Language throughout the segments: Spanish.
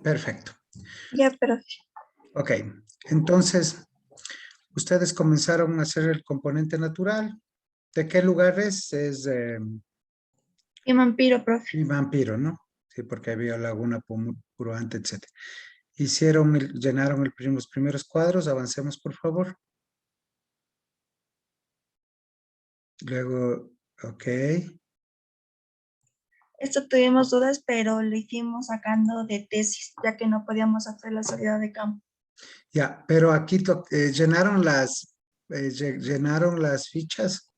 Perfecto. Ya, pero Ok, entonces, ustedes comenzaron a hacer el componente natural. ¿De qué lugar es? Es y vampiro, profe. y Vampiro, ¿no? Sí, porque había Laguna Puruante, etc. Llenaron los primeros cuadros. Avancemos, por favor. Luego, ok. Esto tuvimos dudas, pero lo hicimos sacando de tesis, ya que no podíamos hacer la salida de campo. Ya, pero aquí llenaron las fichas.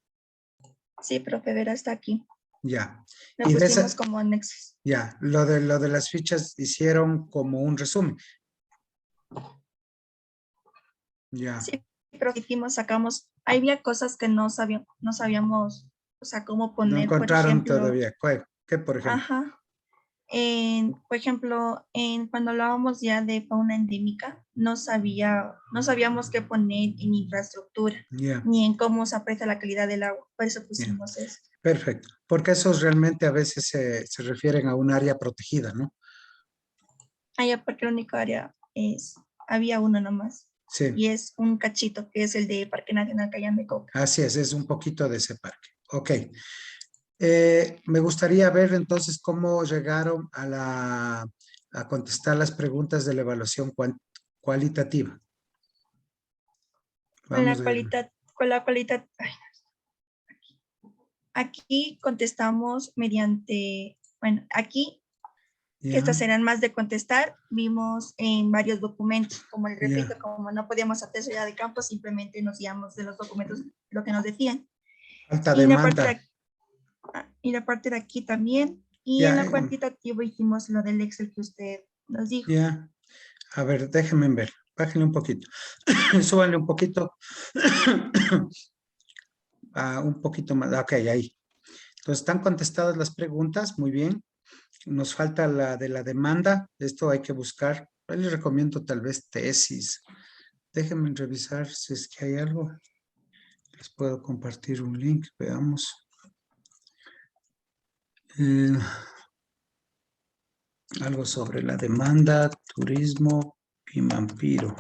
Sí, profe, verá, está aquí. Ya. Lo Y de pusimos esa, como anexos. ya, lo de las fichas hicieron como un resumen. Ya. Sí, pero hicimos, sacamos, había cosas que no sabíamos, o sea, cómo No poner, por encontraron ejemplo, todavía. ¿Qué, por ejemplo? ajá, por ejemplo, cuando hablábamos ya de fauna endémica, no sabíamos qué poner en infraestructura, Ya, ni en cómo se aprecia la calidad del agua, por eso ya. pusimos eso. Perfecto. Porque esos realmente a veces se refieren a un área protegida, ¿no? Allá porque la única área había uno nomás, Sí, y es un cachito, que es el de Parque Nacional Cayambe Coca. así es un poquito de ese parque. Ok. Me gustaría ver entonces cómo llegaron a contestar las preguntas de la evaluación cualitativa. Vamos a ir. Con la cualidad, ay, aquí contestamos mediante, bueno, aquí, que Ya, estas serán más de contestar, vimos en varios documentos, como el repito, ya. como no podíamos hacer salida de campo, simplemente nos guiamos de los documentos lo que nos decían. Alta Y la parte demanda. de, y la parte de aquí también. Y en Ya, la cuantitativa hicimos lo del Excel que usted nos dijo. ya. A ver, déjenme ver. Bájenle un poquito. Súbanle un poquito. Un poquito más. Ok, ahí. Entonces, están contestadas las preguntas. Muy bien. Nos falta la de la demanda. Esto hay que buscar. Yo les recomiendo tal vez tesis. Déjenme revisar si es que hay algo. Les puedo compartir un link. Veamos. Eh, algo sobre la demanda, turismo y vampiro.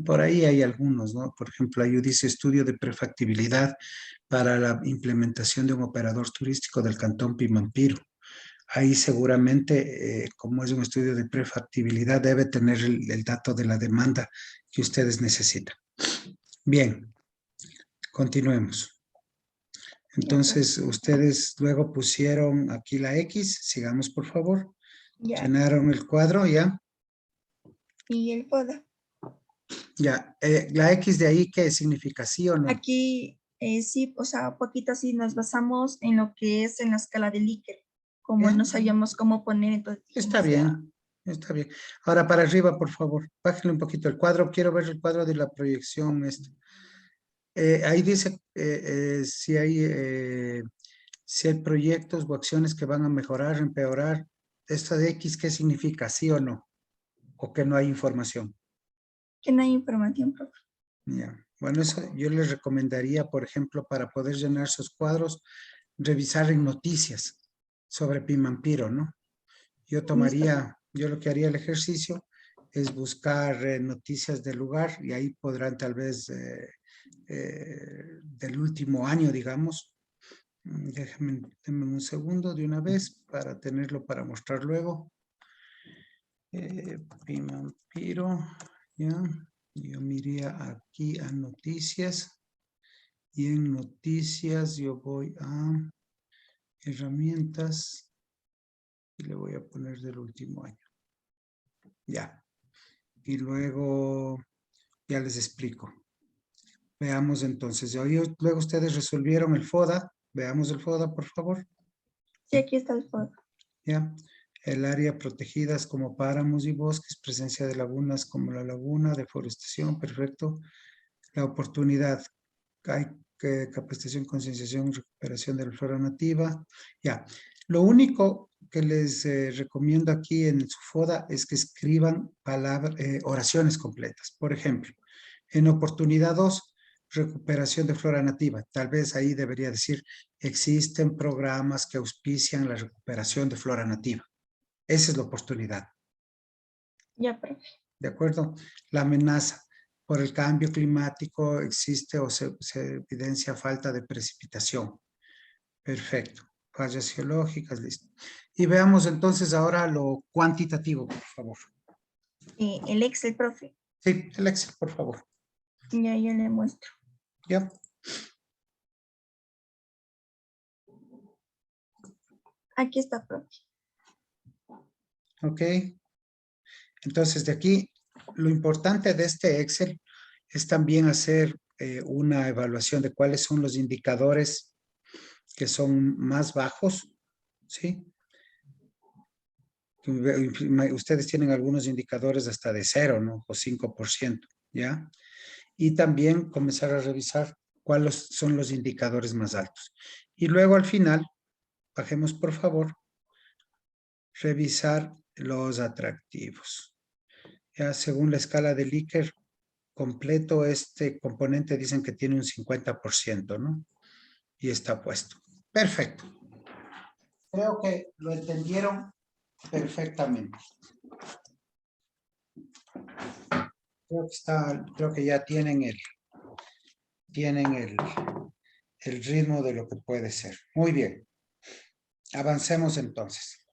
Por ahí hay algunos, ¿no? Por ejemplo, ahí dice estudio de prefactibilidad para la implementación de un operador turístico del Cantón Pimampiro. Ahí seguramente, como es un estudio de prefactibilidad, debe tener el dato de la demanda que ustedes necesitan. Bien, continuemos. Ya, profe. Entonces, ustedes luego pusieron aquí la X, sigamos por favor. Ya. Llenaron el cuadro, ¿ya? Y el FODA. Ya, la X de ahí, ¿qué significa? ¿Sí o no? Aquí sí, o sea, un poquito así nos basamos en lo que es en la escala de Likert. Como ¿Ya? no sabíamos cómo poner, entonces Está dijimos ya. bien, está bien. Ahora para arriba, por favor. Bájale un poquito el cuadro. Quiero ver el cuadro de la proyección. Ahí dice si hay proyectos o acciones que van a mejorar, empeorar. ¿Esta de X qué significa? ¿Sí o no? ¿O que no hay información? Que no hay información, profe. Ya. Bueno, eso yo les recomendaría, por ejemplo, para poder llenar sus cuadros, revisar en noticias sobre Pimampiro, ¿no? Listo. Yo lo que haría el ejercicio es buscar noticias del lugar y ahí podrán tal vez del último año, digamos. Denme un segundo de una vez para tenerlo para mostrar luego. Pimampiro, ya. Yo me iría aquí a noticias y en noticias yo voy a herramientas y le voy a poner del último año. Ya. Y luego ya les explico. Veamos entonces. Luego ustedes resolvieron el FODA. Veamos el FODA, por favor. Sí, aquí está el FODA. Ya. El área protegidas como páramos y bosques, presencia de lagunas como la laguna, deforestación, perfecto. La oportunidad. Hay capacitación, concienciación, recuperación de la flora nativa. Ya. Lo único que les recomiendo aquí en su FODA es que escriban oraciones completas. Por ejemplo, en oportunidad 2, recuperación de flora nativa. Tal vez ahí debería decir, existen programas que auspician la recuperación de flora nativa. Esa es la oportunidad. Ya, profe. ¿De acuerdo? La amenaza por el cambio climático existe o se evidencia falta de precipitación. Perfecto. Fallas geológicas, listo. Y veamos entonces ahora lo cuantitativo, por favor. El Excel, profe. Sí, el Excel, por favor. Ya, yo le muestro. ¿Ya? Aquí está, profe. Ok. Entonces, de aquí, lo importante de este Excel es también hacer una evaluación de cuáles son los indicadores que son más bajos, ¿sí? Ustedes tienen algunos indicadores hasta de 0, ¿no? O 5%, ¿ya? Y también comenzar a revisar cuáles son los indicadores más altos. Y luego al final, bajemos por favor, revisar los atractivos. Ya según la escala de Likert completo, este componente dicen que tiene un 50%, ¿no? Y está puesto. Perfecto. Creo que lo entendieron perfectamente. Creo que ya tienen el ritmo de lo que puede ser. Muy bien. Avancemos entonces.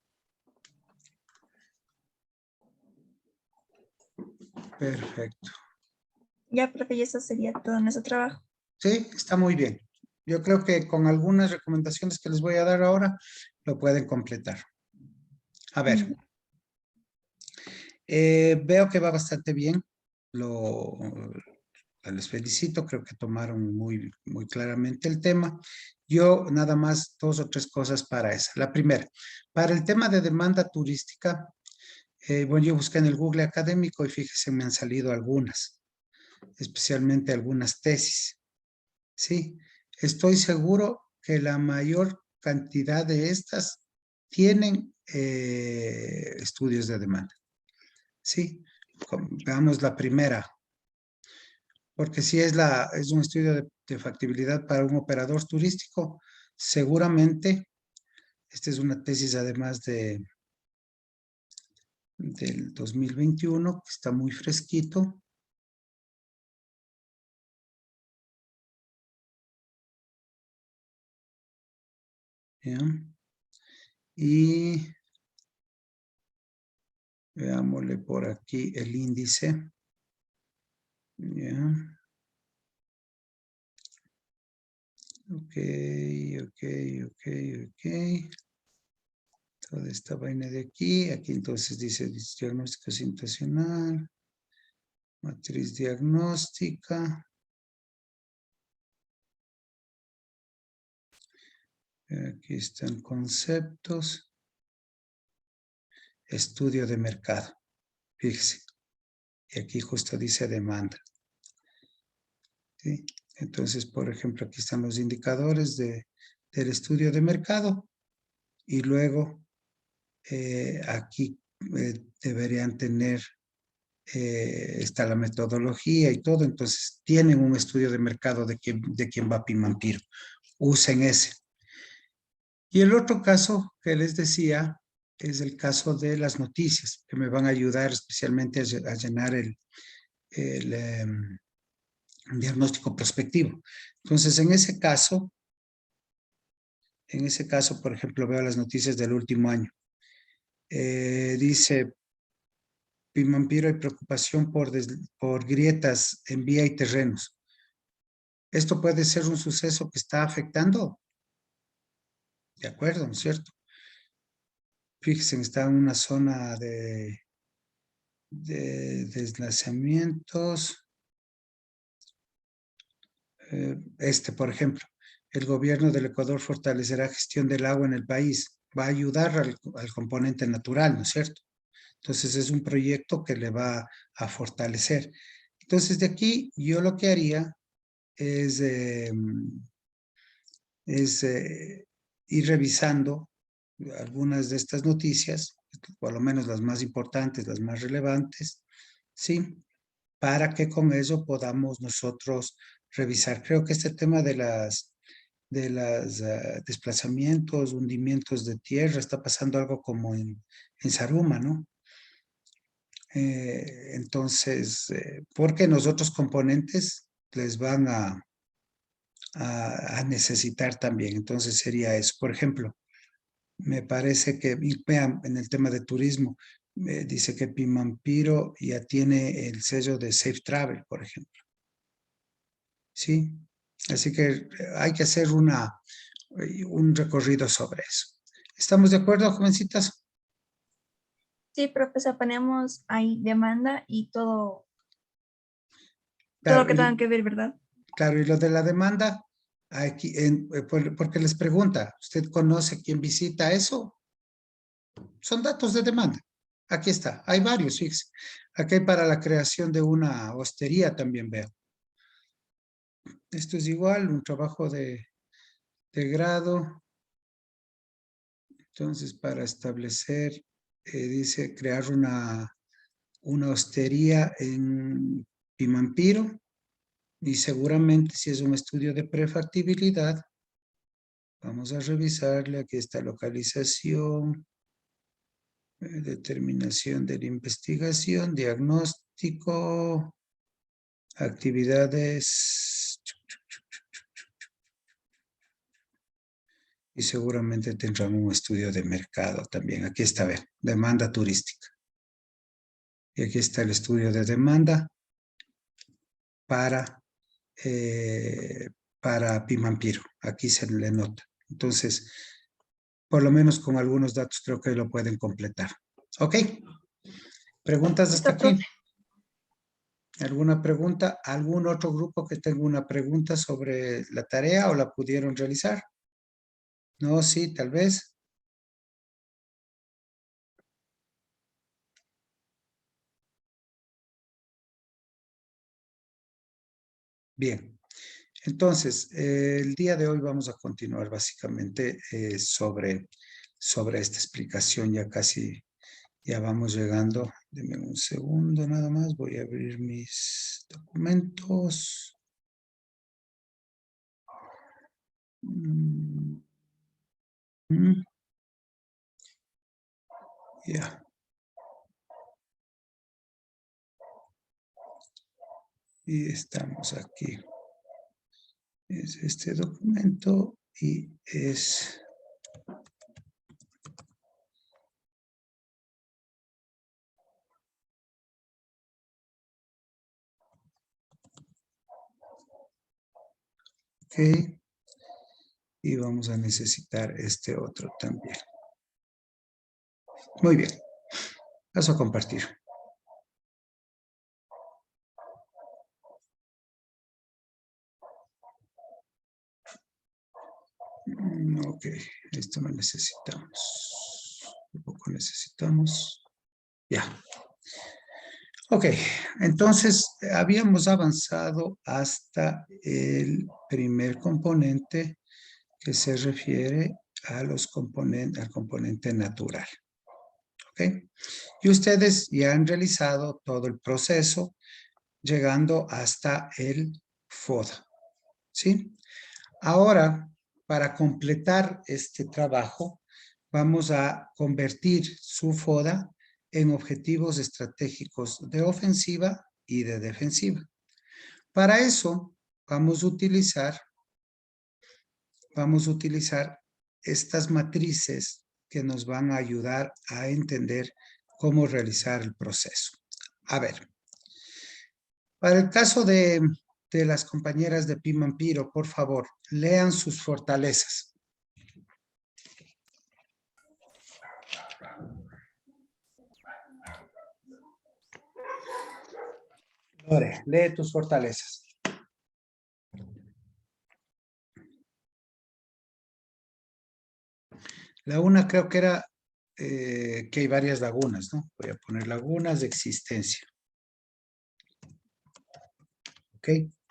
Perfecto. Ya, profe, y eso sería todo nuestro trabajo. Sí, está muy bien. Yo creo que con algunas recomendaciones que les voy a dar ahora, lo pueden completar. A ver. Mm, Veo que va bastante bien. Les felicito, creo que tomaron muy, muy claramente el tema. Yo nada más 2 o 3 cosas para esa. La primera, para el tema de demanda turística, bueno, yo busqué en el Google académico y fíjense, me han salido algunas, especialmente algunas tesis. Sí, estoy seguro que la mayor cantidad de estas tienen estudios de demanda. Sí, veamos la primera, porque si es un estudio de factibilidad para un operador turístico, seguramente, esta es una tesis además del 2021, que está muy fresquito. ¿Ya? Y veámosle por aquí el índice. ¿Ya? Ok, ok, ok, ok. Toda esta vaina de aquí. Aquí entonces dice diagnóstico situacional, matriz diagnóstica. Aquí están conceptos. Estudio de mercado. Fíjese. Y aquí justo dice demanda. ¿Sí? Entonces, por ejemplo, aquí están los indicadores del estudio de mercado. Y luego aquí deberían tener, está la metodología y todo. Entonces, tienen un estudio de mercado de quién va Pimampiro. Usen ese. Y el otro caso que les decía es el caso de las noticias, que me van a ayudar especialmente a llenar el diagnóstico prospectivo. Entonces, en ese caso, por ejemplo, veo las noticias del último año. Dice, Pimampiro hay preocupación por grietas en vía y terrenos. ¿Esto puede ser un suceso que está afectando? De acuerdo, ¿no es cierto? Fíjense, está en una zona de deslizamientos. Por ejemplo, el gobierno del Ecuador fortalecerá gestión del agua en el país. Va a ayudar al componente natural, ¿no es cierto? Entonces es un proyecto que le va a fortalecer. Entonces de aquí yo lo que haría es, ir revisando algunas de estas noticias, por lo menos las más importantes, las más relevantes, ¿sí? Para que con eso podamos nosotros revisar. Creo que este tema de las desplazamientos, hundimientos de tierra, está pasando algo como en Saruma, ¿no? Entonces, porque los otros componentes les van a necesitar también. Entonces sería eso. Por ejemplo, me parece que, y vean, en el tema de turismo, dice que Pimampiro ya tiene el sello de Safe Travel, por ejemplo. ¿Sí? Así que hay que hacer un recorrido sobre eso. ¿Estamos de acuerdo, jovencitas? Sí, profesor, ponemos ahí demanda y todo lo Claro, que tengan que ver, ¿verdad? claro, y lo de la demanda, aquí, porque les pregunta, ¿usted conoce quién visita eso? Son datos de demanda. Aquí está, hay varios, fíjese. Aquí hay para la creación de una hostería también veo. Esto es igual, un trabajo de grado. Entonces, para establecer, dice, crear una hostería en Pimampiro, y seguramente si es un estudio de prefactibilidad, vamos a revisarle, aquí está localización, determinación de la investigación, diagnóstico, actividades, y seguramente tendrán un estudio de mercado también. Aquí está, ver, demanda turística. Y aquí está el estudio de demanda para, eh, para Pimampiro. Aquí se le nota. Entonces, por lo menos con algunos datos creo que lo pueden completar. ¿Ok? ¿Preguntas hasta Listo, profe. aquí? ¿Alguna pregunta? ¿Algún otro grupo que tenga una pregunta sobre la tarea o la pudieron realizar? No, sí, tal vez. Bien. Entonces, el día de hoy vamos a continuar básicamente sobre esta explicación. Ya casi, ya vamos llegando. Deme un segundo nada más. Voy a abrir mis documentos. Mm, mm, Ya. Y estamos aquí. Es este documento y es... Ok. Y vamos a necesitar este otro también. Muy bien. Paso a compartir. Ok, esto no necesitamos. Tampoco necesitamos. Ya. Ok, entonces habíamos avanzado hasta el primer componente que se refiere a al componente natural. Ok. Y ustedes ya han realizado todo el proceso llegando hasta el FODA. ¿Sí? Ahora, para completar este trabajo, vamos a convertir su FODA en objetivos estratégicos de ofensiva y de defensiva. Para eso, vamos a utilizar estas matrices que nos van a ayudar a entender cómo realizar el proceso. A ver, para el caso de las compañeras de Pimampiro, por favor, lean sus fortalezas. Lore, lee tus fortalezas. La una creo que era que hay varias lagunas, ¿no? Voy a poner lagunas de existencia. ¿Ok?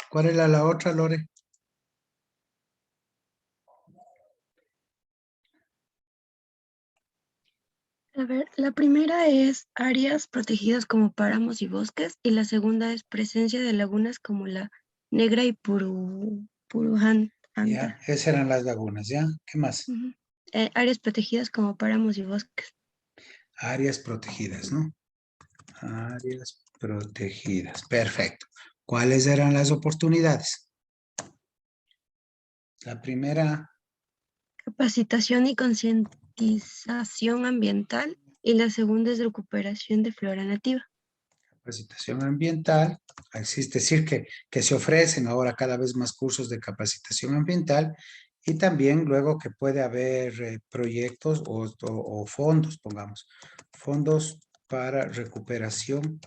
¿Cuál era la otra, Lore? A ver, la primera es áreas protegidas como páramos y bosques y la segunda es presencia de lagunas como la Negra y Puruhan. Ya, esas eran las lagunas, ¿ya? ¿Qué más? Áreas protegidas como páramos y bosques. Áreas protegidas, ¿no? Áreas protegidas, perfecto. ¿Cuáles eran las oportunidades? La primera, Capacitación y concientización ambiental. Y la segunda es recuperación de flora nativa. capacitación ambiental. Existe decir que se ofrecen ahora cada vez más cursos de capacitación ambiental y también luego que puede haber proyectos o fondos, pongamos, fondos para recuperación,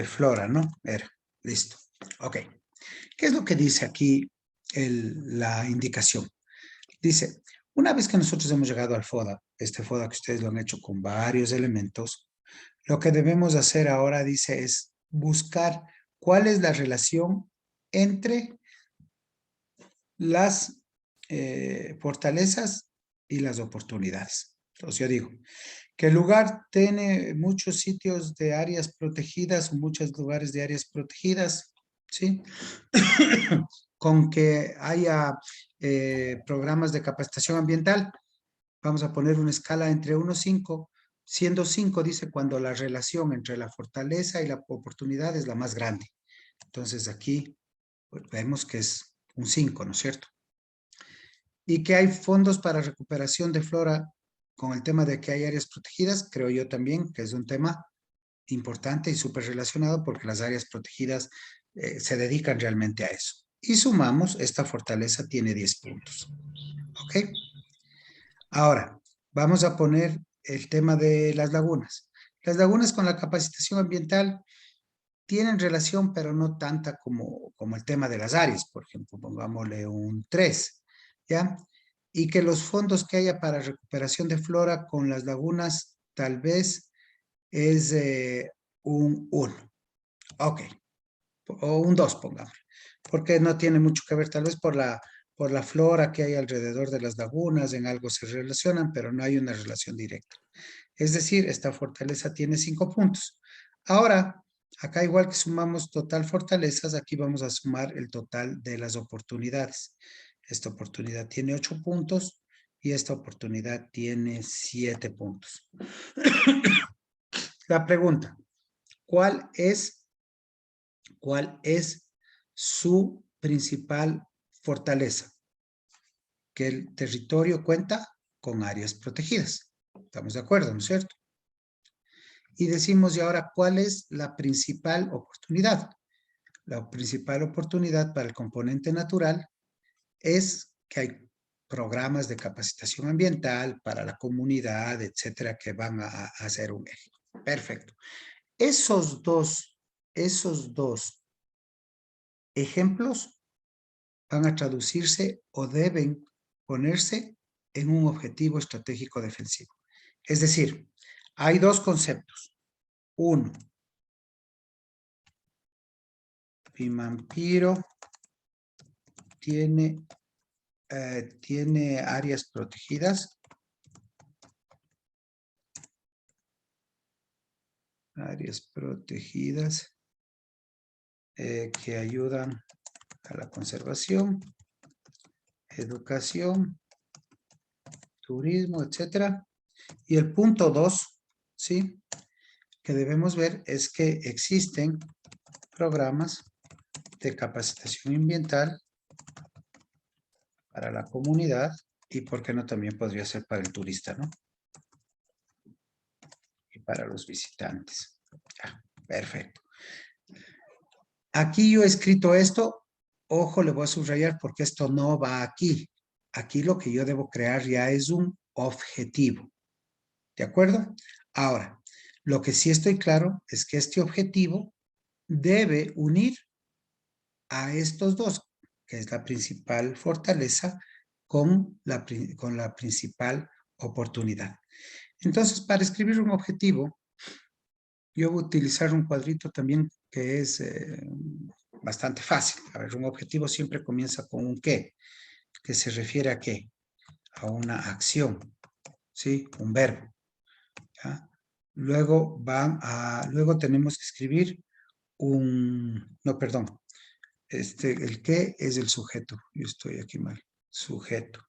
flora, ¿no? Era, listo. Ok. ¿Qué es lo que dice aquí la indicación? Dice, una vez que nosotros hemos llegado al FODA, este FODA que ustedes lo han hecho con varios elementos, lo que debemos hacer ahora, dice, es buscar cuál es la relación entre las fortalezas y las oportunidades. Entonces yo digo, que el lugar tiene muchos sitios de áreas protegidas, muchos lugares de áreas protegidas, ¿sí? Con que haya programas de capacitación ambiental, vamos a poner una escala entre 1 y 5, siendo 5, dice, cuando la relación entre la fortaleza y la oportunidad es la más grande. Entonces aquí pues, vemos que es un 5, ¿no es cierto? Y que hay fondos para recuperación de flora con el tema de que hay áreas protegidas, creo yo también que es un tema importante y súper relacionado porque las áreas protegidas se dedican realmente a eso. Y sumamos, esta fortaleza tiene 10 puntos. ¿Ok? Ahora, vamos a poner el tema de las lagunas. Las lagunas con la capacitación ambiental tienen relación, pero no tanta como el tema de las áreas, por ejemplo, pongámosle un 3, ¿ya? Y que los fondos que haya para recuperación de flora con las lagunas tal vez es un 1. Ok, o un 2, pongamos, porque no tiene mucho que ver tal vez por la flora que hay alrededor de las lagunas, en algo se relacionan, pero no hay una relación directa. Es decir, esta fortaleza tiene 5 puntos. Ahora, acá igual que sumamos total fortalezas, aquí vamos a sumar el total de las oportunidades. Esta oportunidad tiene 8 puntos y esta oportunidad tiene 7 puntos. La pregunta, ¿cuál es su principal fortaleza? Que el territorio cuenta con áreas protegidas. ¿Estamos de acuerdo, no es cierto? Y decimos, y ahora, ¿cuál es la principal oportunidad? La principal oportunidad para el componente natural es que hay programas de capacitación ambiental para la comunidad, etcétera, que van a hacer un eje. Perfecto. Esos dos ejemplos van a traducirse o deben ponerse en un objetivo estratégico defensivo. Es decir, hay dos conceptos. Uno, Pimampiro tiene áreas protegidas. Áreas protegidas que ayudan a la conservación, educación, turismo, etcétera. Y el punto 2, ¿sí? Que debemos ver es que existen programas de capacitación ambiental para la comunidad y por qué no también podría ser para el turista, ¿no? Y para los visitantes. Ya, perfecto. Aquí yo he escrito esto, ojo, le voy a subrayar porque esto no va aquí. Aquí lo que yo debo crear ya es un objetivo. ¿De acuerdo? Ahora, lo que sí estoy claro es que este objetivo debe unir a estos dos, que es la principal fortaleza con la principal oportunidad. Entonces, para escribir un objetivo, yo voy a utilizar un cuadrito también que es bastante fácil. A ver, un objetivo siempre comienza con un qué, que se refiere a qué, a una acción, ¿sí? Un verbo. ¿Ya? luego luego tenemos que escribir no, perdón, el qué es el sujeto. Yo estoy aquí mal. Sujeto.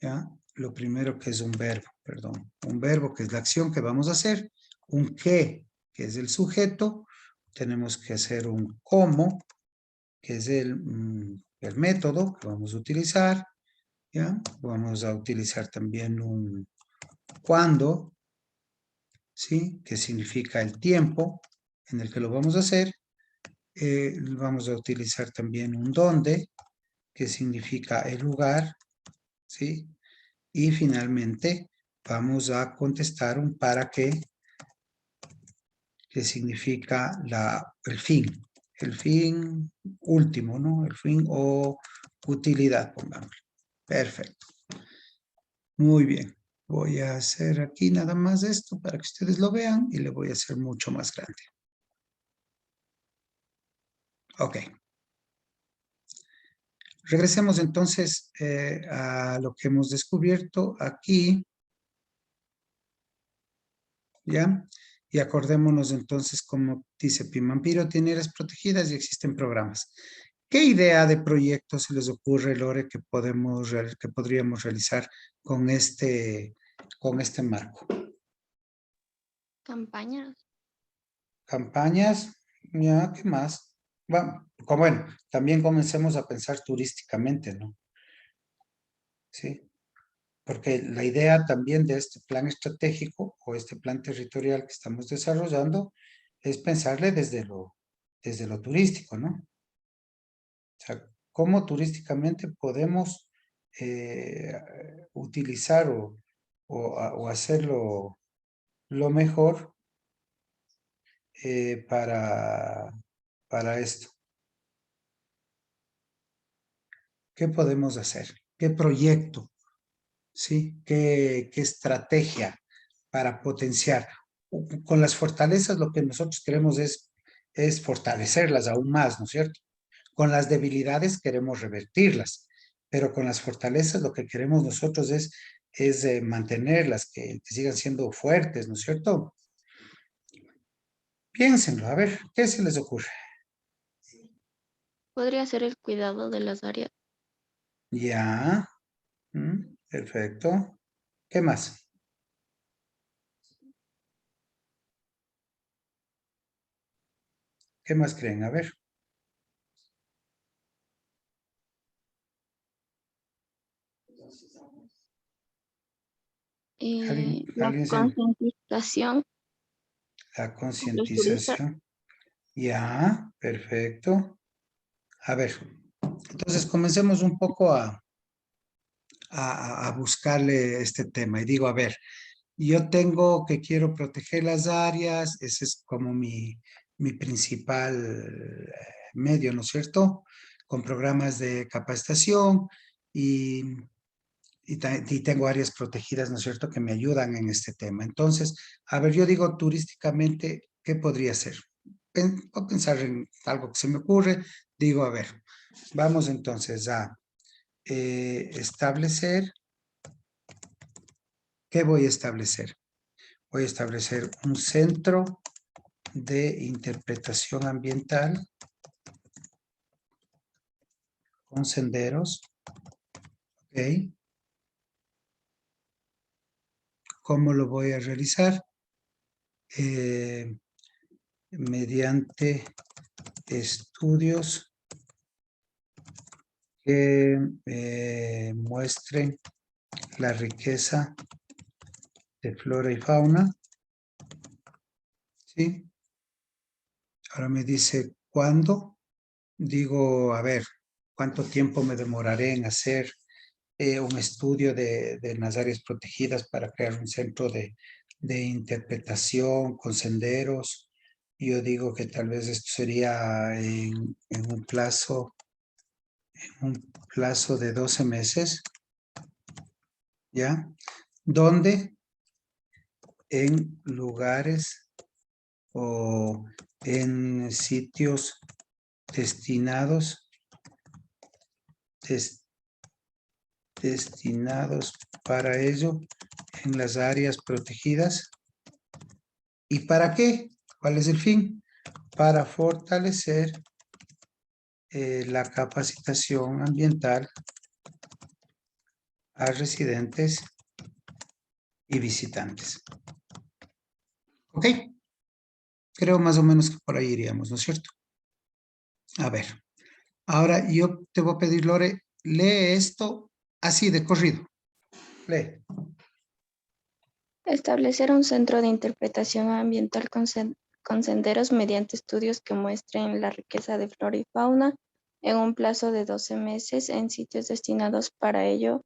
¿Ya? Lo primero que es un verbo, perdón. Un verbo que es la acción que vamos a hacer. Un qué, que es el sujeto. Tenemos que hacer un cómo, que es el método que vamos a utilizar. ¿Ya? Vamos a utilizar también un cuándo, ¿sí? Que significa el tiempo en el que lo vamos a hacer. Vamos a utilizar también un dónde, que significa el lugar, ¿sí? Y finalmente vamos a contestar un para qué, que significa el fin último, ¿no? El fin o utilidad, pongámoslo. Perfecto. Muy bien. Voy a hacer aquí nada más esto para que ustedes lo vean y le voy a hacer mucho más grande. Ok. Regresemos entonces a lo que hemos descubierto aquí. ¿Ya? Y acordémonos entonces, como dice Pimampiro, tiene áreas protegidas y existen programas. ¿Qué idea de proyecto se les ocurre, Lore, que podríamos realizar con este marco? Campañas. Campañas, ya, ¿qué más? Bueno, también comencemos a pensar turísticamente, ¿no? Sí. Porque la idea también de este plan estratégico o este plan territorial que estamos desarrollando es pensarle desde lo turístico, ¿no? O sea, cómo turísticamente podemos utilizar o hacerlo lo mejor para esto. ¿Qué podemos hacer? ¿Qué proyecto? ¿Sí? ¿Qué estrategia para potenciar? Con las fortalezas lo que nosotros queremos es fortalecerlas aún más, ¿no es cierto? Con las debilidades queremos revertirlas, pero con las fortalezas lo que queremos nosotros es mantenerlas, que sigan siendo fuertes, ¿no es cierto? Piénsenlo, a ver, ¿qué se les ocurre? Podría ser el cuidado de las áreas. Ya, perfecto. ¿Qué más? ¿Qué más creen? A ver. La ¿Alguien concientización la de los turistas. concientización? Ya, perfecto. A ver, entonces comencemos un poco a buscarle este tema. Y digo, a ver, yo quiero proteger las áreas, ese es como mi principal medio, ¿no es cierto? Con programas de capacitación y, y tengo áreas protegidas, ¿no es cierto?, que me ayudan en este tema. Entonces, a ver, yo digo turísticamente, ¿qué podría ser? Voy a pensar en algo que se me ocurre. Digo, a ver, vamos entonces a establecer. ¿Qué voy a establecer? Voy a establecer un centro de interpretación ambiental con senderos. ¿Ok? ¿Cómo lo voy a realizar? Mediante estudios que muestren la riqueza de flora y fauna. ¿Sí? Ahora me dice, ¿cuándo? Digo, a ver, ¿cuánto tiempo me demoraré en hacer un estudio de las áreas protegidas para crear un centro de interpretación con senderos? Yo digo que tal vez esto sería en un plazo de 12 meses, ¿ya? Donde en lugares o en sitios destinados para ello en las áreas protegidas. ¿Y para qué? ¿Cuál es el fin? Para fortalecer la capacitación ambiental a residentes y visitantes. ¿Ok? Creo más o menos que por ahí iríamos, ¿no es cierto? A ver, ahora yo te voy a pedir, Lore, lee esto así de corrido. Lee. Establecer un centro de interpretación ambiental con senderos mediante estudios que muestren la riqueza de flora y fauna en un plazo de 12 meses en sitios destinados para ello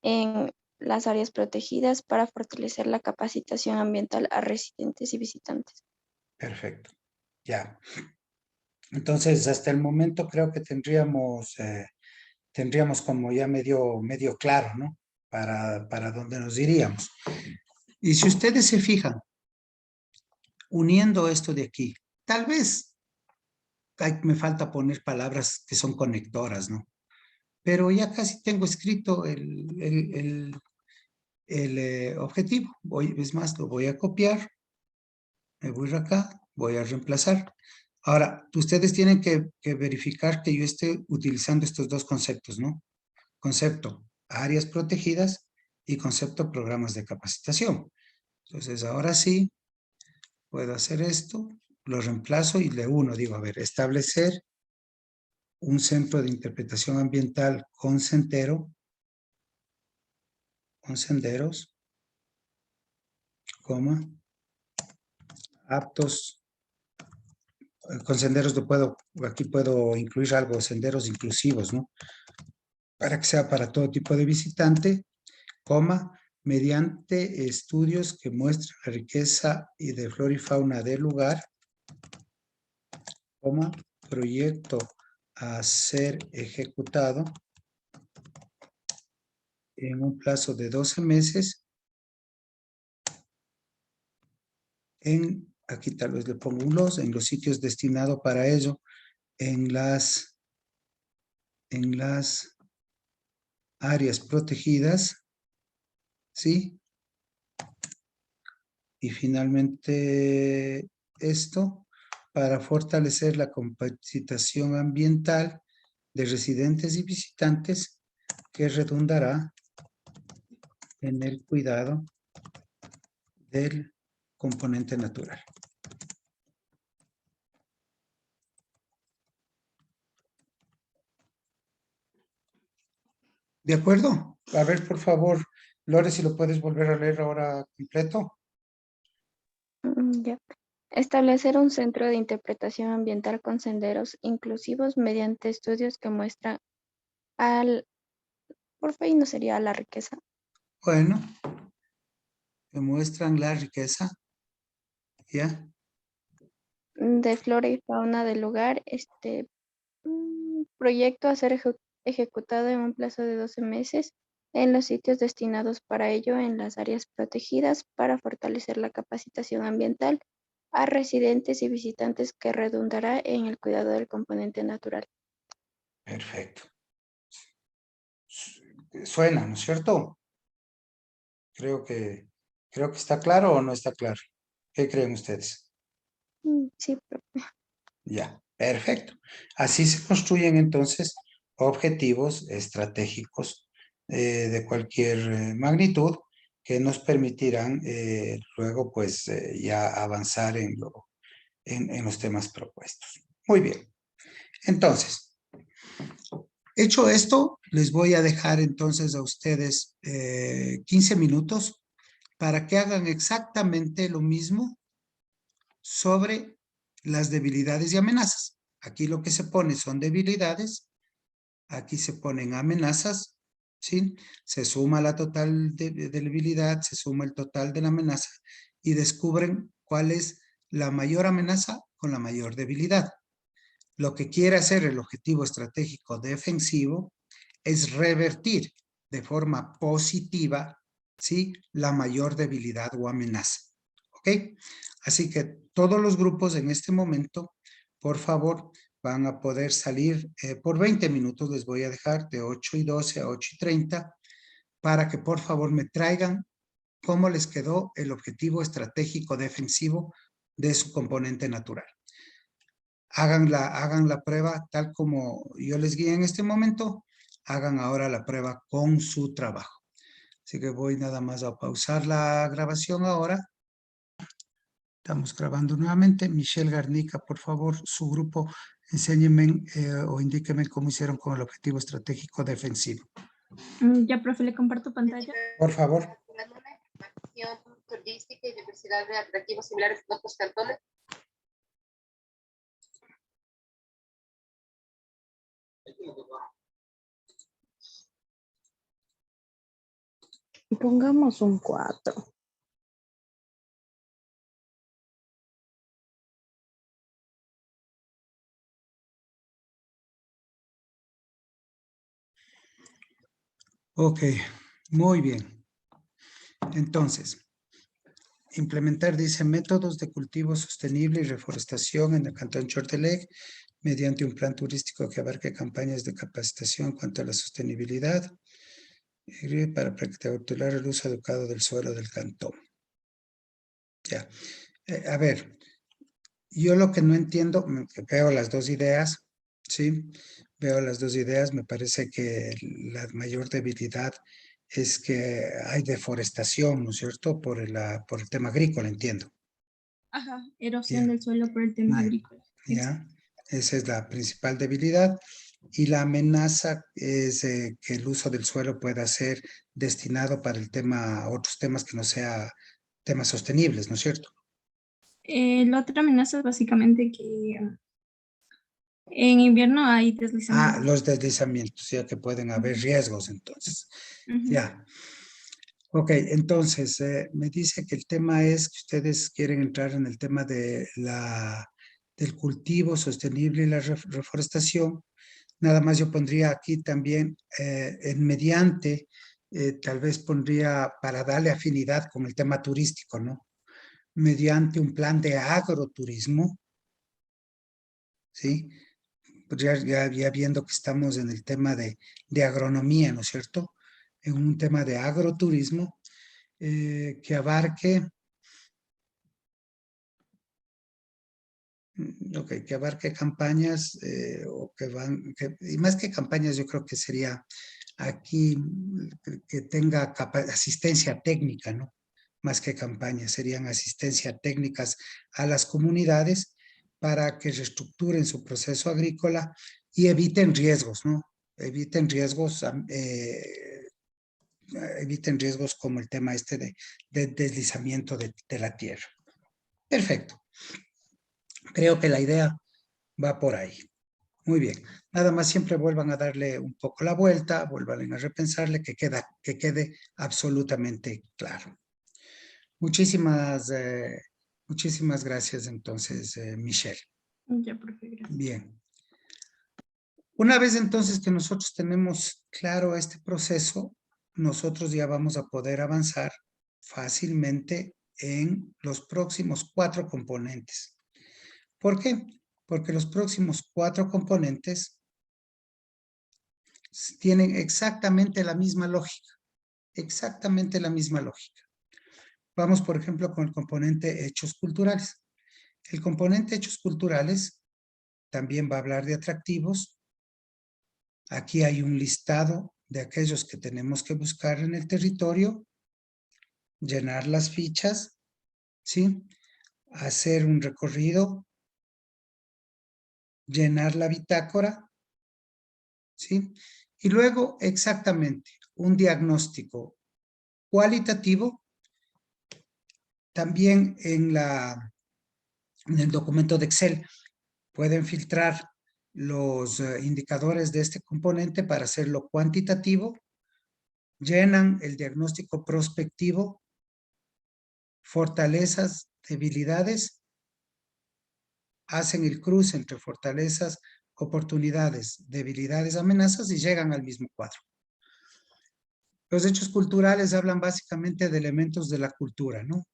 en las áreas protegidas para fortalecer la capacitación ambiental a residentes y visitantes. Perfecto. Ya. Entonces, hasta el momento creo que tendríamos como ya medio claro, ¿no? Para dónde nos iríamos. Y si ustedes se fijan, uniendo esto de aquí, tal vez me falta poner palabras que son conectoras, ¿no? Pero ya casi tengo escrito el objetivo. Es más, lo voy a copiar, me voy acá, voy a reemplazar. Ahora, ustedes tienen que verificar que yo esté utilizando estos dos conceptos, ¿no? Concepto áreas protegidas y concepto programas de capacitación. Entonces, ahora sí, puedo hacer esto, lo reemplazo y le uno, digo, a ver, establecer un centro de interpretación ambiental con senderos, coma, aptos, con senderos aquí puedo incluir algo, senderos inclusivos, ¿no? Para que sea para todo tipo de visitante, coma, mediante estudios que muestren la riqueza y de flora y fauna del lugar, coma, proyecto a ser ejecutado en un plazo de 12 meses aquí tal vez le pongo un en los sitios destinados para ello, en las áreas protegidas, ¿sí? Y finalmente esto para fortalecer la capacitación ambiental de residentes y visitantes que redundará en el cuidado del componente natural. ¿De acuerdo? A ver, por favor, Lore, si lo puedes volver a leer ahora completo. Ya. Establecer un centro de interpretación ambiental con senderos inclusivos mediante estudios que muestran por fin no sería la riqueza. Bueno, que muestran la riqueza, ¿ya? De flora y fauna del lugar, proyecto a ser ejecutado en un plazo de 12 meses en los sitios destinados para ello en las áreas protegidas para fortalecer la capacitación ambiental a residentes y visitantes que redundará en el cuidado del componente natural. Perfecto. Suena, ¿no es cierto? Creo que está claro o no está claro. ¿Qué creen ustedes? Sí, Ya, perfecto. Así se construyen entonces objetivos estratégicos de cualquier magnitud que nos permitirán luego pues ya avanzar en los temas propuestos. Muy bien. Entonces, hecho esto, les voy a dejar entonces a ustedes 15 minutos para que hagan exactamente lo mismo sobre las debilidades y amenazas. Aquí lo que se pone son debilidades, aquí se ponen amenazas, ¿sí? Se suma la total de debilidad, se suma el total de la amenaza y descubren cuál es la mayor amenaza con la mayor debilidad. Lo que quiere hacer el objetivo estratégico defensivo es revertir de forma positiva, ¿sí?, la mayor debilidad o amenaza. ¿Ok? Así que todos los grupos en este momento, por favor, van a poder salir por 20 minutos, les voy a dejar de 8:12 a 8:30, para que por favor me traigan cómo les quedó el objetivo estratégico defensivo de su componente natural. Hagan la prueba tal como yo les guíe en este momento, hagan ahora la prueba con su trabajo. Así que voy nada más a pausar la grabación ahora. Estamos grabando nuevamente. Michelle Garnica, por favor, su grupo, enséñenme o indíquenme cómo hicieron con el objetivo estratégico defensivo. Ya, profe, le comparto pantalla. Por favor. Una información turística y diversidad de atractivos similares a otros cantones. Pongamos un 4. Ok, muy bien. Entonces, implementar, dice, métodos de cultivo sostenible y reforestación en el Cantón Chortelec mediante un plan turístico que abarque campañas de capacitación en cuanto a la sostenibilidad para capturar el uso adecuado del suelo del cantón. Ya. A ver, yo lo que no entiendo, veo las dos ideas, ¿sí? Veo las dos ideas, me parece que la mayor debilidad es que hay deforestación, ¿no es cierto? Por el tema agrícola, entiendo. Ajá, erosión Ya. del suelo por el tema agrícola. Ya, esa es la principal debilidad. Y la amenaza es que el uso del suelo pueda ser destinado para el tema, otros temas que no sea temas sostenibles, ¿no es cierto? La otra amenaza es básicamente que en invierno hay deslizamientos. Los deslizamientos, ya que pueden haber riesgos entonces. Ujú. Ya. Ok, entonces me dice que el tema es que ustedes quieren entrar en el tema de del cultivo sostenible y la reforestación. Nada más yo pondría aquí también en mediante, tal vez pondría para darle afinidad con el tema turístico, ¿no? Mediante un plan de agroturismo, ¿sí? Pues ya viendo que estamos en el tema de agronomía, ¿no es cierto? En un tema de agroturismo que abarque, que abarque campañas o y más que campañas yo creo que sería aquí que tenga asistencia técnica, ¿no? Más que campañas, serían asistencia técnicas a las comunidades para que reestructuren su proceso agrícola y eviten riesgos, ¿no? Eviten riesgos como el tema este de deslizamiento de la tierra. Perfecto. Creo que la idea va por ahí. Muy bien. Nada más siempre vuelvan a darle un poco la vuelta, vuelvan a repensarle, que quede absolutamente claro. Muchísimas gracias entonces, Michelle. Ya, profe, gracias. Bien. Una vez entonces que nosotros tenemos claro este proceso, nosotros ya vamos a poder avanzar fácilmente en los próximos 4 componentes. ¿Por qué? Porque los próximos 4 componentes tienen exactamente la misma lógica. Exactamente la misma lógica. Vamos, por ejemplo, con el componente hechos culturales. El componente hechos culturales también va a hablar de atractivos. Aquí hay un listado de aquellos que tenemos que buscar en el territorio, llenar las fichas, ¿sí? Hacer un recorrido, llenar la bitácora, ¿sí? Y luego exactamente un diagnóstico cualitativo. También en el documento de Excel pueden filtrar los indicadores de este componente para hacerlo cuantitativo. Llenan el diagnóstico prospectivo, fortalezas, debilidades, hacen el cruce entre fortalezas, oportunidades, debilidades, amenazas y llegan al mismo cuadro. Los hechos culturales hablan básicamente de elementos de la cultura, ¿no?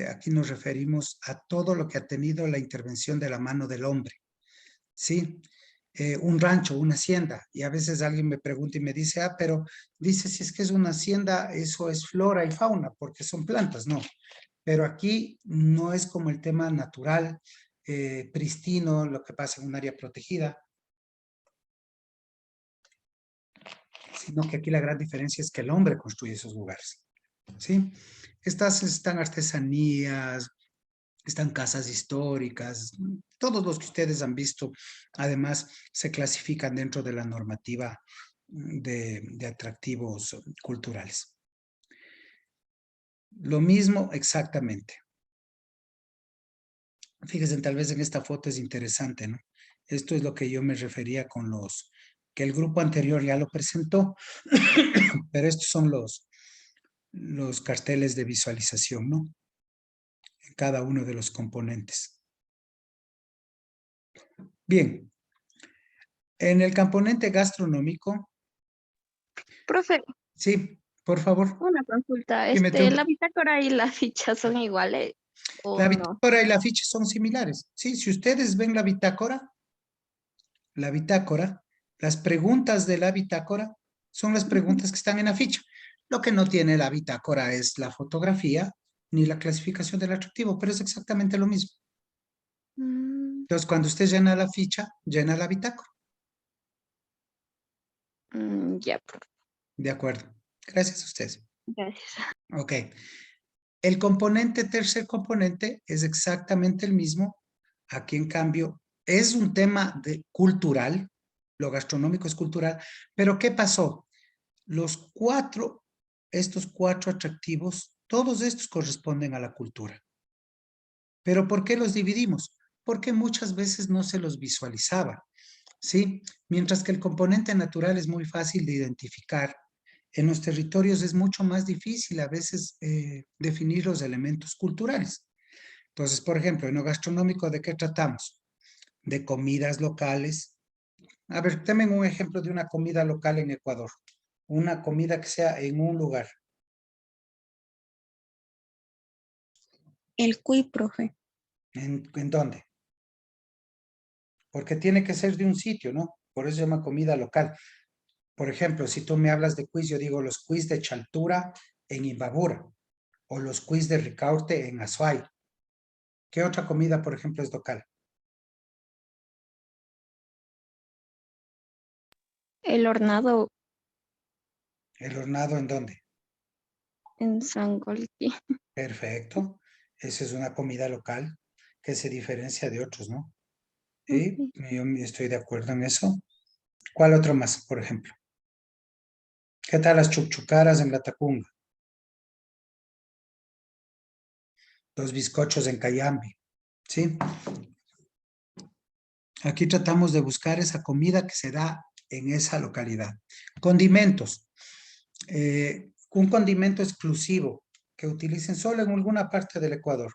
Aquí nos referimos a todo lo que ha tenido la intervención de la mano del hombre, ¿sí? un rancho, una hacienda, y a veces alguien me pregunta y me dice, pero dice, si es que es una hacienda, eso es flora y fauna, porque son plantas, no. Pero aquí no es como el tema natural, pristino, lo que pasa en un área protegida, sino que aquí la gran diferencia es que el hombre construye esos lugares, ¿sí? Estas están artesanías, están casas históricas, todos los que ustedes han visto, además se clasifican dentro de la normativa de atractivos culturales. Lo mismo exactamente. Fíjense, tal vez en esta foto es interesante, ¿no? Esto es lo que yo me refería con los, que el grupo anterior ya lo presentó, pero estos son los carteles de visualización, ¿no? En cada uno de los componentes. Bien. En el componente gastronómico. Profe, Sí, por favor. una consulta. Dime tú. ¿La bitácora y la ficha son iguales o La no? bitácora y la ficha son similares. Sí, si ustedes ven la bitácora, las preguntas de la bitácora son las preguntas que están en la ficha. Lo que no tiene la bitácora es la fotografía ni la clasificación del atractivo, pero es exactamente lo mismo. Entonces, cuando usted llena la ficha, llena la bitácora. Ya, profe. De acuerdo. Gracias a ustedes. Gracias. Ok. El componente, tercer componente, es exactamente el mismo. Aquí, en cambio, es un tema cultural. Lo gastronómico es cultural. Pero, ¿qué pasó? Estos cuatro atractivos, todos estos corresponden a la cultura. ¿Pero por qué los dividimos? Porque muchas veces no se los visualizaba, ¿sí? Mientras que el componente natural es muy fácil de identificar, en los territorios es mucho más difícil a veces definir los elementos culturales. Entonces, por ejemplo, en lo gastronómico, ¿de qué tratamos? De comidas locales. A ver, denme un ejemplo de una comida local en Ecuador. Una comida que sea en un lugar. El cuy, profe. ¿En dónde? Porque tiene que ser de un sitio, ¿no? Por eso se llama comida local. Por ejemplo, si tú me hablas de cuis, yo digo los cuis de Chaltura en Imbabura o los cuis de Ricaurte en Azuay. ¿Qué otra comida, por ejemplo, es local? El hornado ¿El hornado en dónde? en Sangolquí. Perfecto. Esa es una comida local que se diferencia de otros, ¿no? Y yo estoy de acuerdo en eso. ¿Cuál otro más, por ejemplo? ¿Qué tal las chucchucaras en la Tacunga? Los bizcochos en Cayambe, ¿sí? Aquí tratamos de buscar esa comida que se da en esa localidad. Condimentos. Un condimento exclusivo que utilicen solo en alguna parte del Ecuador.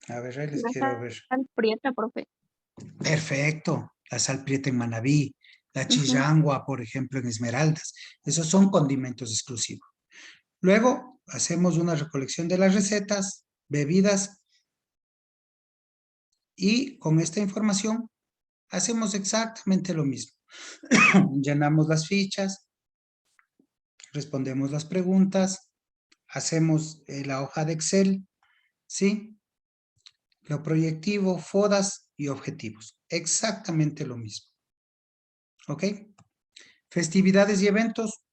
A ver, ahí les La quiero ver. sal prieta, profe. Perfecto. La sal prieta en Manabí, la chillangua, por ejemplo, en Esmeraldas. Esos son condimentos exclusivos. Luego hacemos una recolección de las recetas, bebidas, y con esta información hacemos exactamente lo mismo. Llenamos las fichas, respondemos las preguntas, hacemos la hoja de Excel, ¿sí? Lo proyectivo, FODAS y objetivos. Exactamente lo mismo. ¿Ok? Festividades y eventos,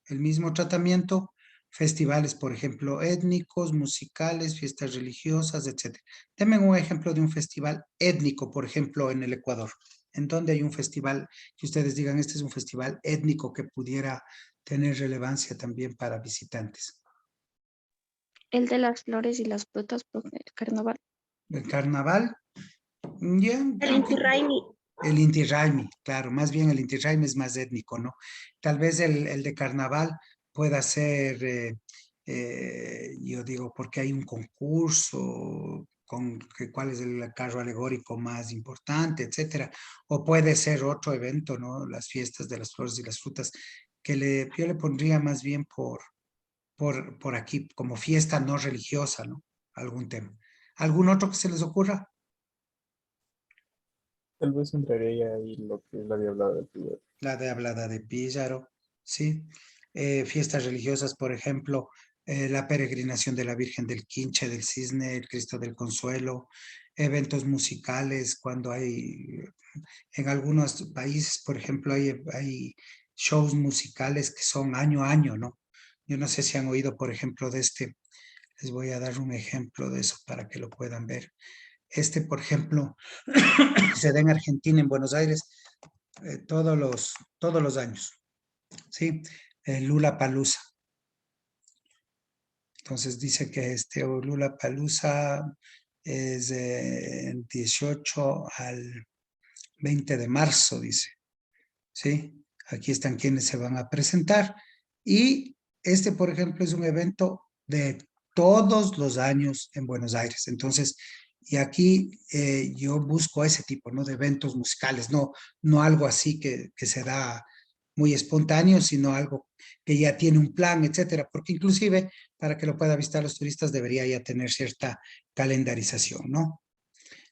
el mismo tratamiento. Festivales, por ejemplo, étnicos, musicales, fiestas religiosas, etc. Denme un ejemplo de un festival étnico, por ejemplo, en el Ecuador. ¿En dónde hay un festival que ustedes digan, este es un festival étnico que pudiera tener relevancia también para visitantes? El de las flores y las frutas, profe, el carnaval. El carnaval, ya, El Inti Raymi. el Inti Raymi, claro, más bien el Inti Raymi es más étnico, ¿no? Tal vez el de carnaval pueda ser yo digo, porque hay un concurso, cuál es el carro alegórico más importante, etcétera. O puede ser otro evento, ¿no? Las fiestas de las flores y las frutas, yo le pondría más bien por aquí, como fiesta no religiosa, ¿no? Algún tema. ¿Algún otro que se les ocurra? Tal vez entraría ahí lo que es la Diablada del Píllaro. La de Hablada de Píllaro, ¿sí? Fiestas religiosas, por ejemplo, la peregrinación de la Virgen del Quinche, del Cisne, el Cristo del Consuelo, eventos musicales, cuando hay, en algunos países, por ejemplo, hay shows musicales que son año a año, ¿no? Yo no sé si han oído, por ejemplo, de este, les voy a dar un ejemplo de eso para que lo puedan ver. Este, por ejemplo, se da en Argentina, en Buenos Aires, todos los años, ¿sí? Lollapalooza. Entonces dice que este Lollapalooza es el 18 al 20 de marzo, dice, ¿sí? Aquí están quienes se van a presentar. Y este, por ejemplo, es un evento de todos los años en Buenos Aires. Entonces, y aquí yo busco ese tipo, ¿no? De eventos musicales, no algo así que se da muy espontáneo, sino algo que ya tiene un plan, etcétera, porque inclusive para que lo pueda visitar los turistas debería ya tener cierta calendarización, ¿no?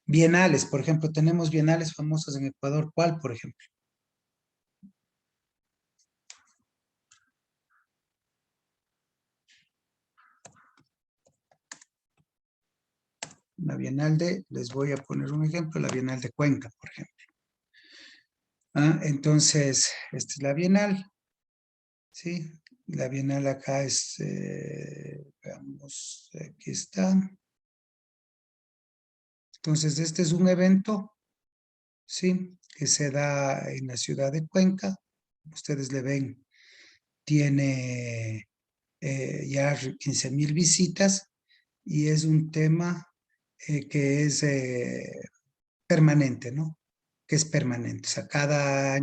Bienales, por ejemplo, tenemos bienales famosas en Ecuador. ¿Cuál, por ejemplo? La Bienal les voy a poner un ejemplo, la Bienal de Cuenca, por ejemplo. Entonces, esta es la Bienal, ¿sí? La Bienal acá es, veamos, aquí está. Entonces, este es un evento, ¿sí? Que se da en la ciudad de Cuenca. Ustedes le ven, tiene ya 15,000 visitas y es un tema que es permanente, ¿no? Que es permanente. O sea, cada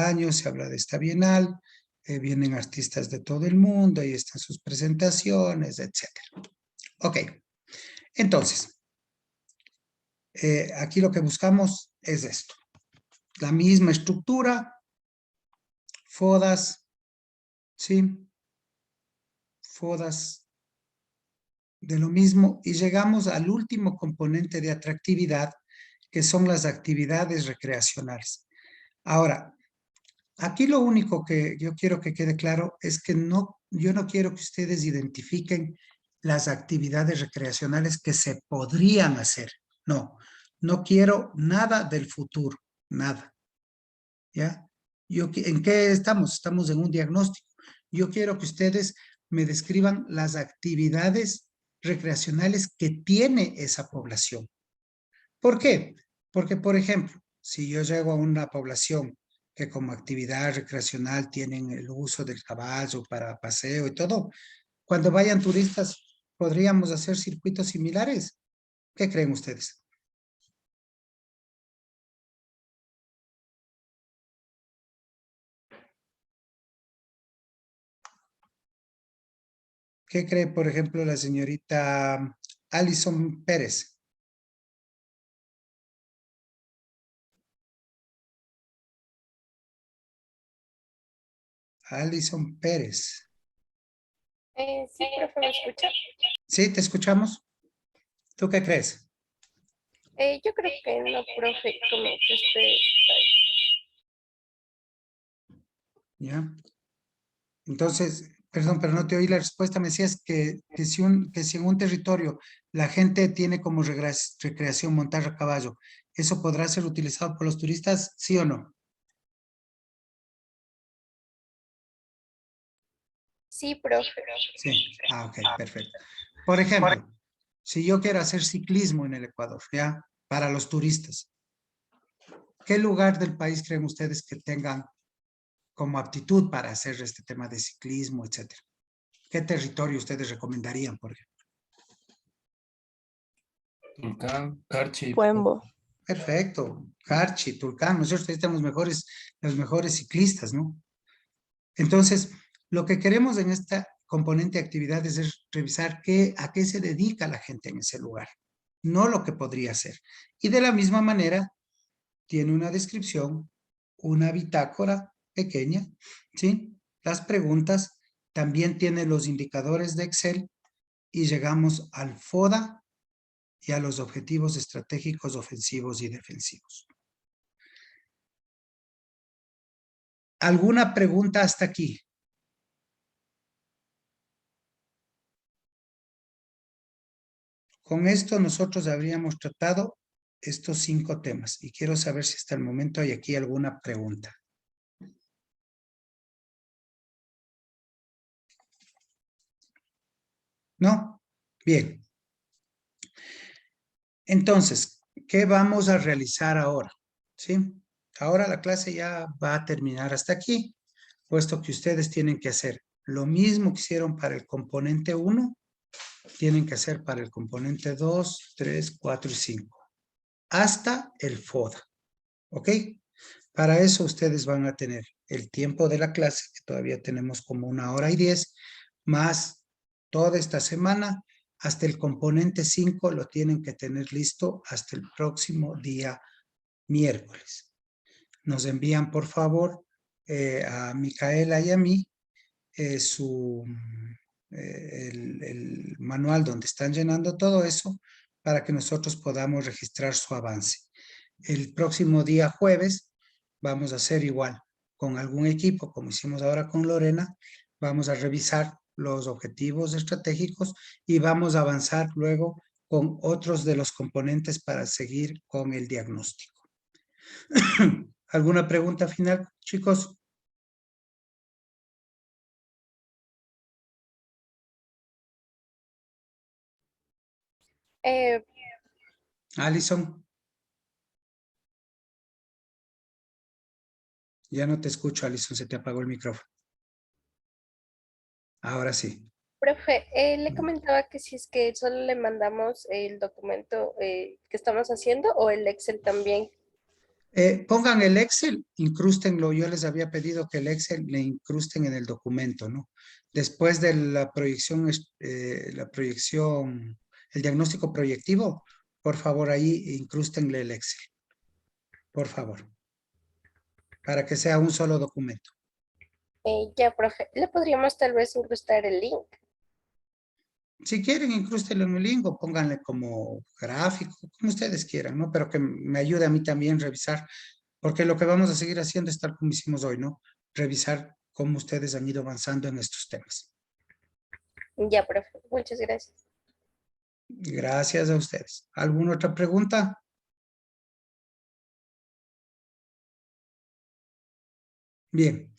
año se habla de esta Bienal, vienen artistas de todo el mundo, ahí están sus presentaciones, etcétera. Ok, entonces, aquí lo que buscamos es esto. La misma estructura, FODAS, ¿sí? FODAS de lo mismo, y llegamos al último componente de atractividad, que son las actividades recreacionales. Ahora, aquí lo único que yo quiero que quede claro es que yo no quiero que ustedes identifiquen las actividades recreacionales que se podrían hacer. No quiero nada del futuro, nada. ¿Ya? ¿En qué estamos? Estamos en un diagnóstico. Yo quiero que ustedes me describan las actividades recreacionales que tiene esa población. ¿Por qué? Porque, por ejemplo, si yo llego a una población que como actividad recreacional tienen el uso del caballo para paseo y todo, cuando vayan turistas, ¿podríamos hacer circuitos similares? ¿Qué creen ustedes? ¿Qué cree, por ejemplo, la señorita Alison Pérez? Alison Pérez. Sí, profe, ¿me escucha? Sí, te escuchamos. ¿Tú qué crees? Yo creo que no, profe, como que ¿Ya? Entonces, perdón, pero no te oí la respuesta. Me decías que si en un territorio la gente tiene como recreación montar a caballo, ¿eso podrá ser utilizado por los turistas, sí o no? sí, profe. Sí. Ok, perfecto. Por ejemplo, si yo quiero hacer ciclismo en el Ecuador, ¿ya? Para los turistas, ¿qué lugar del país creen ustedes que tengan como aptitud para hacer este tema de ciclismo, etcétera? ¿Qué territorio ustedes recomendarían, por ejemplo? Tulcán, Carchi. Puembo. Perfecto. Carchi, Tulcán, nosotros tenemos los mejores ciclistas, ¿no? Entonces, lo que queremos en esta componente de actividades es revisar a qué se dedica la gente en ese lugar, no lo que podría ser. Y de la misma manera, tiene una descripción, una bitácora pequeña, ¿sí? Las preguntas, también tiene los indicadores de Excel y llegamos al FODA y a los objetivos estratégicos ofensivos y defensivos. ¿Alguna pregunta hasta aquí? Con esto nosotros habríamos tratado estos 5 temas y quiero saber si hasta el momento hay aquí alguna pregunta. ¿No? Bien. Entonces, ¿qué vamos a realizar ahora? ¿Sí? Ahora la clase ya va a terminar hasta aquí, puesto que ustedes tienen que hacer lo mismo que hicieron para el componente 1, tienen que hacer para el componente 2, 3, 4 y 5, hasta el FODA. ¿Ok? Para eso ustedes van a tener el tiempo de la clase, que todavía tenemos como 1 hora y 10, más toda esta semana, hasta el componente 5 lo tienen que tener listo hasta el próximo día miércoles. Nos envían, por favor, a Micaela y a mí el manual donde están llenando todo eso para que nosotros podamos registrar su avance. El próximo día jueves vamos a hacer igual con algún equipo, como hicimos ahora con Lorena, vamos a revisar los objetivos estratégicos y vamos a avanzar luego con otros de los componentes para seguir con el diagnóstico. ¿Alguna pregunta final, chicos? Alison. Ya no te escucho, Alison, se te apagó el micrófono. Ahora sí. Profe, le comentaba que si es que solo le mandamos el documento que estamos haciendo o el Excel también. Pongan el Excel, incrústenlo. Yo les había pedido que el Excel le incrusten en el documento, ¿no? Después de la proyección, el diagnóstico proyectivo, por favor, ahí incrústenle el Excel. Por favor. Para que sea un solo documento. Ya, profe, le podríamos tal vez incrustar el link. Si quieren, incrústenlo en el link o pónganle como gráfico, como ustedes quieran, ¿no? Pero que me ayude a mí también a revisar, porque lo que vamos a seguir haciendo es tal como hicimos hoy, ¿no? Revisar cómo ustedes han ido avanzando en estos temas. Ya, profe, muchas gracias. Gracias a ustedes. ¿Alguna otra pregunta? Bien.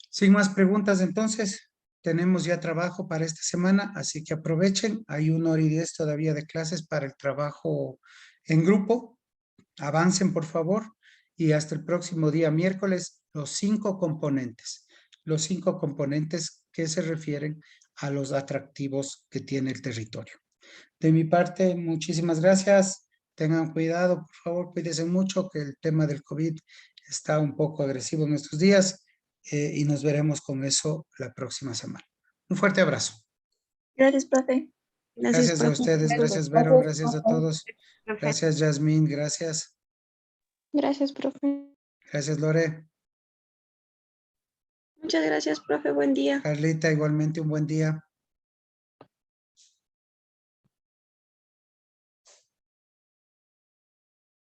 Sin más preguntas, entonces, tenemos ya trabajo para esta semana, así que aprovechen. Hay 1 hora y 10 todavía de clases para el trabajo en grupo. Avancen, por favor. Y hasta el próximo día miércoles, los 5 componentes. Los 5 componentes que se refieren a los atractivos que tiene el territorio. De mi parte, muchísimas gracias. Tengan cuidado, por favor, cuídense mucho, que el tema del COVID está un poco agresivo en estos días y nos veremos con eso la próxima semana. Un fuerte abrazo. Gracias, profe. Gracias a ustedes, gracias Vero, gracias a todos. Gracias Yasmín, gracias. Gracias, profe. Gracias Lore. Muchas gracias, profe. Buen día. Carlita, igualmente un buen día.